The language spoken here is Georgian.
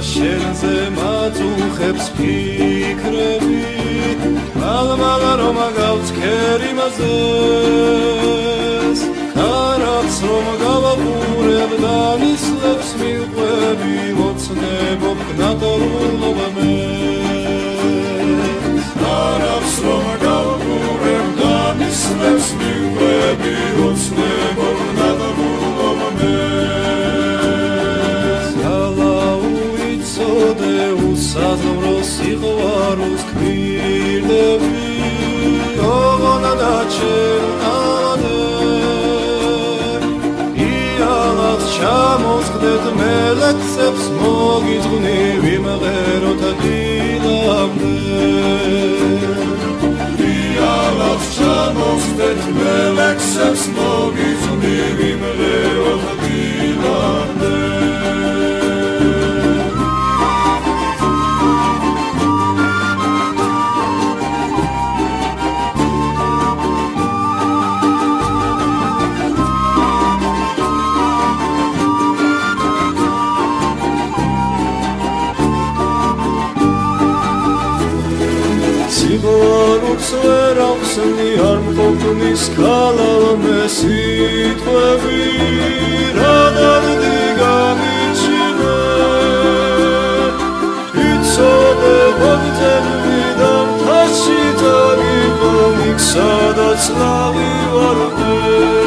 შენზე მაწუხებს ფიქრები მალ-მალ რომ გავცქერი მაზეს კარაც რომ გავაყურებ დანისლებს მიყვები ოცნებობ ნატარულობ მე კარაც რომ გავაყურებ დანისლებს მიყვები ოცნებობ ნატარულობ მე საზღვრო სიყვარულს გვირდები ოღონა და ჩემნადე იალას ჩამოსხდეთ მელექსებს მოგიძღვნი ვიმღეროთ დილამდე იალას ჩამოსხდეთ მელექსებს მოგიძღვნი ვიმღეროთ დილამდე სიყვარულს ვერ ავხსნი არ მყოფნის ქალავმე სიტყვები რა დარდი გამიჩინე იცოდე ვაგდები დამთაში დაგიყო იქ სადაც ლავი ვარდე